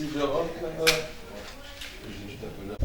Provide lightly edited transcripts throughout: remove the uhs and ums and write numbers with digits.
Si je rentre là, j'ai juste un peu là.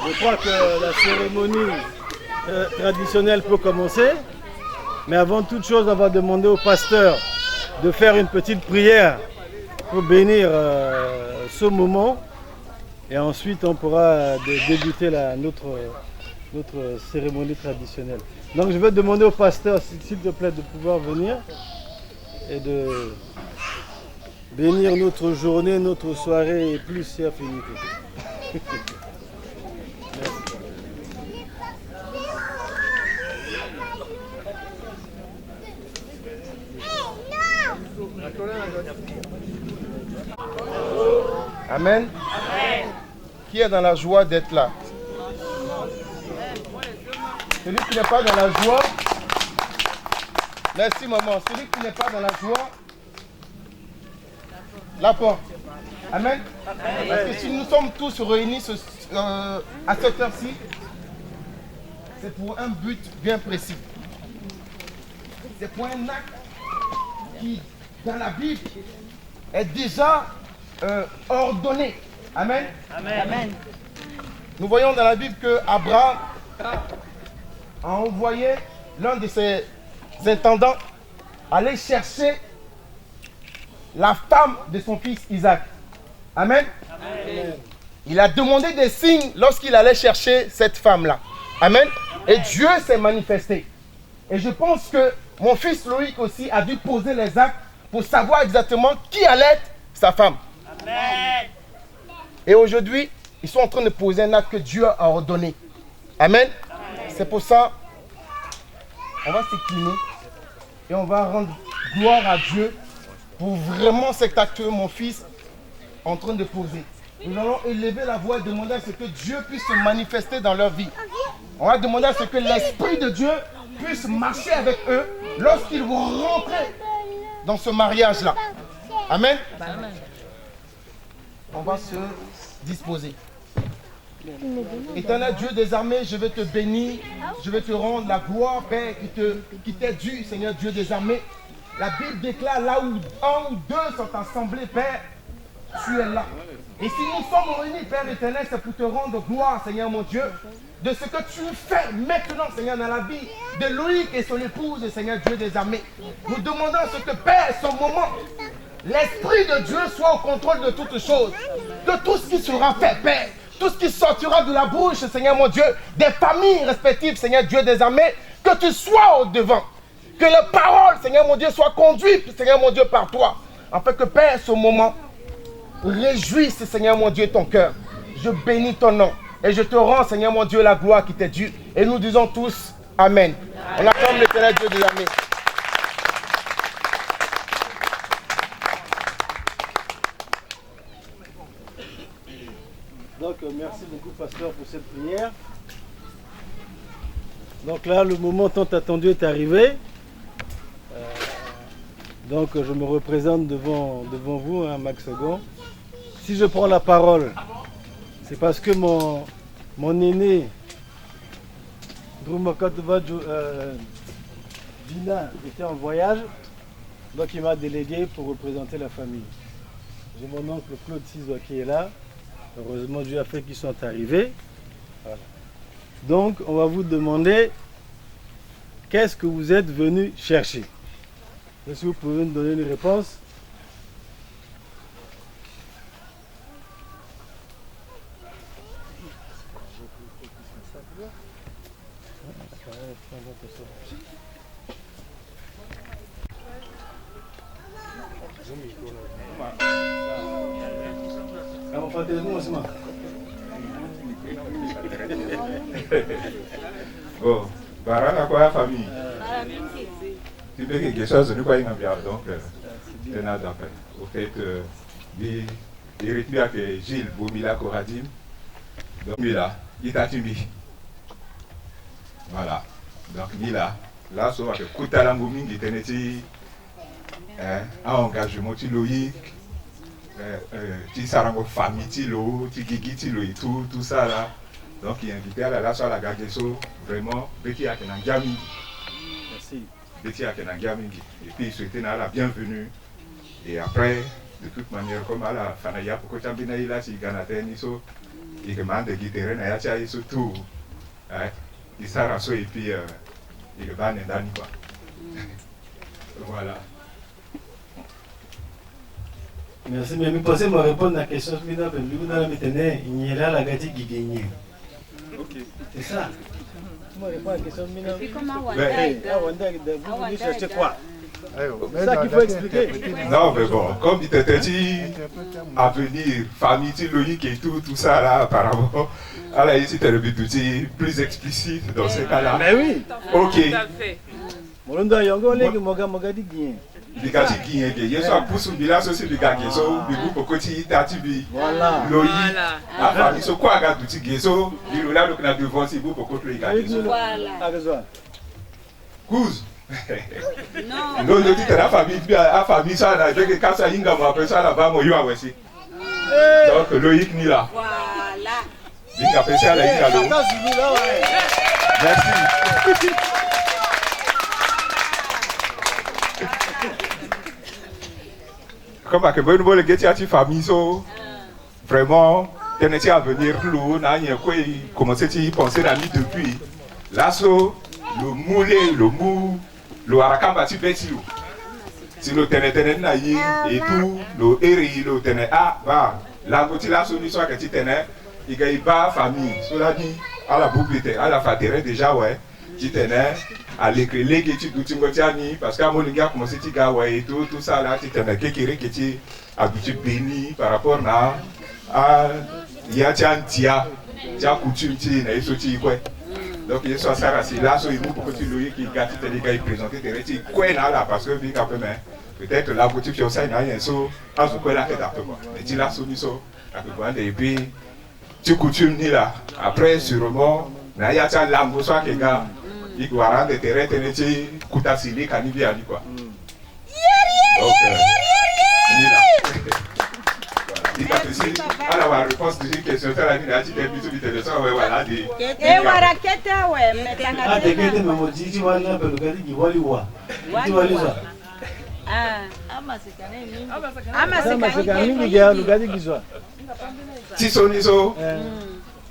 Je crois que la cérémonie traditionnelle peut commencer, mais avant toute chose, on va demander au pasteur de faire une petite prière pour bénir ce moment, et ensuite on pourra débuter notre cérémonie traditionnelle. Donc je vais demander au pasteur, s'il te plaît, de pouvoir venir et de bénir notre journée, notre soirée et plus si affinité. Amen. Qui est dans la joie d'être là? Celui qui n'est pas dans la joie. Merci maman. Celui qui n'est pas dans la joie. La porte. Amen. Parce que si nous sommes tous réunis à cette heure-ci, c'est pour un but bien précis. C'est pour un acte qui dans la Bible est déjà ordonnée. Amen. Amen. Nous voyons dans la Bible que Abraham a envoyé l'un de ses intendants aller chercher la femme de son fils Isaac. Amen. Amen. Il a demandé des signes lorsqu'il allait chercher cette femme-là. Amen. Et Dieu s'est manifesté. Et je pense que mon fils Loïc aussi a dû poser les actes pour savoir exactement qui allait être sa femme. Amen. Et aujourd'hui, ils sont en train de poser un acte que Dieu a ordonné. Amen. C'est pour ça, on va s'incliner et on va rendre gloire à Dieu pour vraiment cet acte que mon fils est en train de poser. Nous allons élever la voix et demander à ce que Dieu puisse se manifester dans leur vie. On va demander à ce que l'Esprit de Dieu puisse marcher avec eux lorsqu'ils vont rentrer dans ce mariage-là. Amen. On va se disposer. Éternel Dieu des armées, je vais te bénir, je vais te rendre la gloire, Père, qui t'est due, Seigneur Dieu des armées. La Bible déclare là où un ou deux sont assemblés, Père, tu es là. Et si nous sommes réunis, Père éternel, c'est pour te rendre gloire, Seigneur mon Dieu, de ce que tu fais maintenant, Seigneur, dans la vie de Loïc et son épouse, Seigneur Dieu des armées. Nous demandons à ce que, Père, ce moment, l'Esprit de Dieu soit au contrôle de toutes choses, de tout ce qui sera fait, Père. Tout ce qui sortira de la bouche, Seigneur mon Dieu, des familles respectives, Seigneur Dieu des armées, que tu sois au devant. Que les paroles, Seigneur mon Dieu, soient conduites, Seigneur mon Dieu, par toi. Afin que, Père, ce moment, réjouisse, Seigneur mon Dieu, ton cœur. Je bénis ton nom. Et je te rends, Seigneur mon Dieu, la gloire qui t'est due. Et nous disons tous, Amen. On acclame l'Éternel Dieu des armées. Donc merci beaucoup pasteur pour cette prière. Donc là le moment tant attendu est arrivé. Donc je me représente devant vous, hein, Max Gon. Si je prends la parole, c'est parce que mon aîné Drumakatova Dina était en voyage, donc il m'a délégué pour représenter la famille. J'ai mon oncle Claude Cizoa qui est là. Heureusement, Dieu a fait qu'ils sont arrivés. Voilà. Donc, on va vous demander qu'est-ce que vous êtes venu chercher. Est-ce que vous pouvez nous donner une réponse? Bon, barana quoi famille. Tu veux quelque chose de nous quoi bien donc c'est nada d'après. Au fait bi Eritrea que Gilles Bomila Koradim donc Mila Itatimi. Voilà. Donc Mila là so avec Kutalangu mingi teneti un engagement ti Loïc ti sarango famille ti lo ti gigi ti lo et tout ça là. Donc il est invité à la sur la Gageso, vraiment, Betty Akenangiami. Merci. Betty Akenangiami. Et puis il souhaitait la bienvenue. Et après, de toute manière, comme à la Fanaya, pour que tu aies là, si Ganaten, il demande de guider, il y tout. Il s'arrache et puis il va en Indani. Voilà. Merci, mais je pensais me répondre à la question que il y a là la gâtie qui gagne. C'est ça. Moi, je réponds à la question de vous venez chercher quoi? C'est ça qu'il faut expliquer. Non, mais bon, comme il était dit à venir, famille, Loïc et tout ça là, apparemment, alors ici, tu as le but d'outils plus explicite dans ces cas-là. Mais oui. Ok. Molondo Yongo, les Mogadi Guyen. Bigati Guyen, il y a soit pour son village aussi, Bigati, Bigou, Pokoti, Tatibi, Loïc, la famille, so quoi, regarde d'outils Guézo, il là, donc, on a devant si vous, Pokoti, Bigati. Voilà. Couse. Non, le dit la famille, ça, avec les cas, ça, il y a après ça, là-bas, moi, il y a aussi. Donc, Loïc, ni là. Voilà. Il y a appelé ça, là, il y a l'eau. Merci. comme à que bon le gars tu famille so vraiment tenais à venir l'eau n'a rien quoi commencer à y penser la nuit depuis là so le moulé le mou le arakamba tu bêtis si le tenait naïe et tout le eri le tenait ah bah la petite là so ni soit que tu tenais il gagne pas famille cela dit à la boucle à la fatère déjà ouais tu tenais à l'écrit les que tu goutiani parce qu'à mon gars commencer tu gars ouais et tout ça là tu tenais que tu habitué béni par rapport à il y a tiens coutume tu n'as sauté quoi donc il soit ça là so il faut que tu loyer qui gars tu les gars présenter tu quoi là parce que vu quand même peut-être la coutume sur ça il y a un so à ce quoi là fait d'acte quoi mais tu là so ni so et puis tu coutume ni là après sûrement mais il y a tiens langue soit que gars il doit rendre terrain tenir kuta sili kanibia ni quoi donc ni là il t'a fait alors la réponse de question ça la dit des bisous de ça ouais voilà des et voilà keta ouais metanga Ah de kete mamo jiji wala pelo kadi giwali wa giwali za ama sekane mingi ya lugadi gizwa si soniso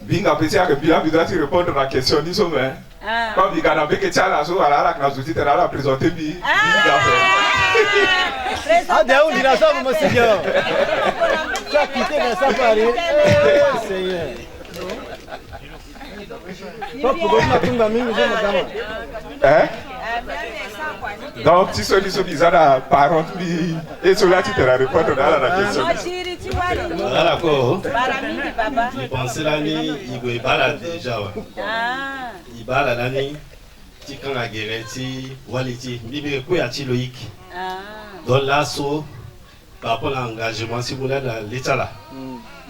binga pesi à que bien doit répondre à la question ni so mais comme il gana beke chala so ala la kana zuti tera la présenter bi ah de où dira ça mo seigneur ça quitter dans ça parler seigneur pas pour donner tunga mingi zo madama donc si soniso bizana parent bi et cela tu te répondre à la question Ah d'accord. Baramini baba. Je pensais là ni il bala déjà ouais. Il bala là ni ti kanga gereti waliti bibi ko ya ti loïc. Donc là so par rapport à l'engagement si vous là l'état là.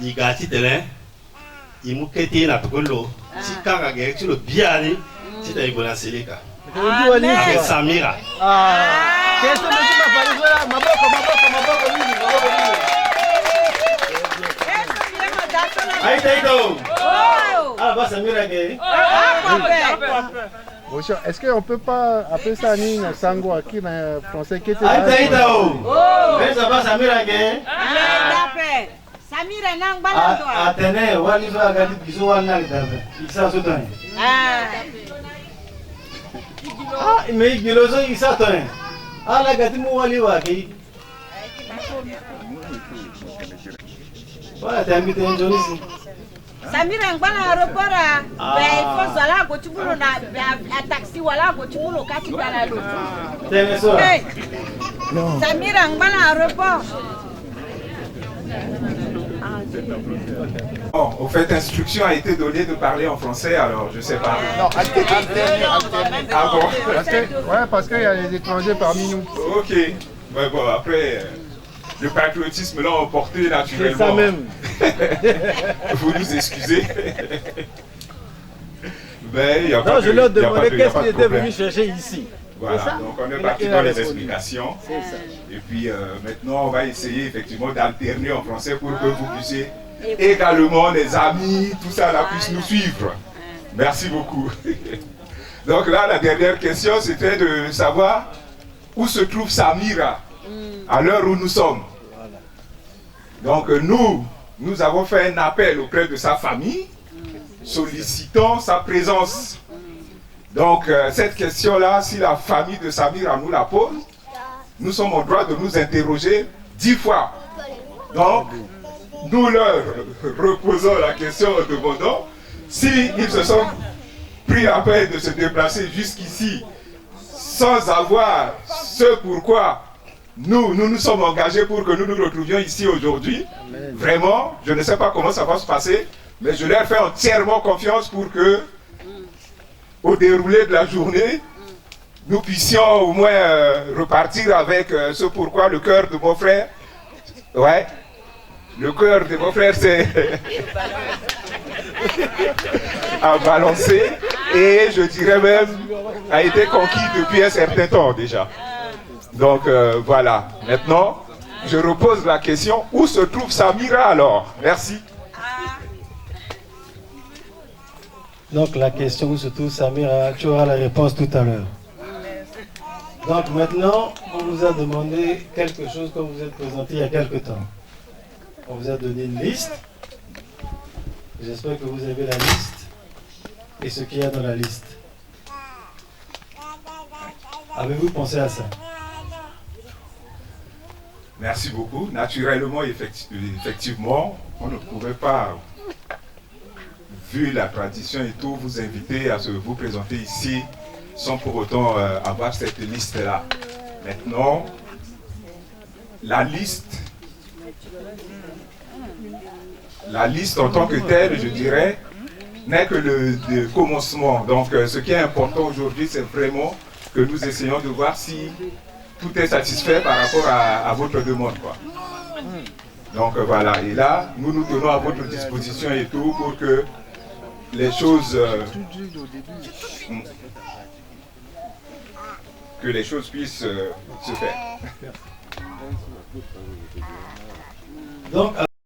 Il gati terrain. Il mou kete na tokolo. Ti kanga gereti lo biani ti ta ibona seleka. Avec Samira. Qu'est-ce que tu m'as parlé là maboko mingi. Aïtaïdo. Ah bah Samira gay. Bonjour, est-ce qu'on peut pas appeler ça Nina Sango qui en français qui était Aïtaïdo. Mais ça va Samira gay. Samira nang bala to. Atene wali zo agadi biso wana dabe. Isa sotane. Ah, mais gilozo isa tone. Ala gadi mu wali wa ki. Voilà, t'as invité un jour ici. Samira ngwana aeroport il faut zala ko tubulo na taxi wala ko tubulo kati bala lo. Tene so. Samira ngwana aeroport. Bon, au fait, instruction a été donnée de parler en français, alors je sais pas. Non, alterner. Ah bon? Parce qu'il y a des étrangers parmi nous. Ok. Ouais, bon, après, le patriotisme l'a emporté naturellement. C'est ça même. Vous nous excusez. Mais il y a pas Non, de, je leur il y a pas demandais de- il y a qu'est-ce pas de qu'il était problème. venu chercher ici. Voilà, C'est ça? donc on est Il parti a dans les répondu. explications. C'est ça. Et puis maintenant, on va essayer effectivement d'alterner en français pour que vous puissiez également, les amis, tout ça là, puissent nous suivre. Merci beaucoup. Donc là, la dernière question, c'était de savoir où se trouve Samira à l'heure où nous sommes. Donc nous avons fait un appel auprès de sa famille, sollicitant sa présence. Donc cette question-là, si la famille de Samira nous la pose, nous sommes en droit de nous interroger 10 fois. Donc, nous leur reposons la question en demandant s'ils se sont pris la peine de se déplacer jusqu'ici sans avoir ce pourquoi nous sommes engagés pour que nous nous retrouvions ici aujourd'hui. Vraiment, je ne sais pas comment ça va se passer, mais je leur fais entièrement confiance pour que, au déroulé de la journée, nous puissions au moins repartir avec ce pourquoi le cœur de mon frère, ouais, le cœur de mon frère s'est a balancé et je dirais même a été conquis depuis un certain temps déjà. Donc voilà, maintenant je repose la question, où se trouve Samira alors? Merci. Donc la question où se trouve Samira, tu auras la réponse tout à l'heure. Donc maintenant, on on vous a demandé quelque chose quand vous êtes présenté il y a quelque temps. On vous a donné une liste. J'espère que vous avez la liste et ce qu'il y a dans la liste. Avez-vous pensé à ça? Merci beaucoup. Naturellement, effectivement, on ne pouvait pas, vu la tradition et tout, vous inviter à vous présenter ici sans pour autant avoir cette liste-là. Maintenant, la liste en tant que telle, je dirais, n'est que le commencement. Donc, ce qui est important aujourd'hui, c'est vraiment que nous essayons de voir si tout est satisfait par rapport à votre demande, quoi. Donc voilà, et là, nous nous tenons à votre disposition et tout pour que les choses puissent se faire. Donc,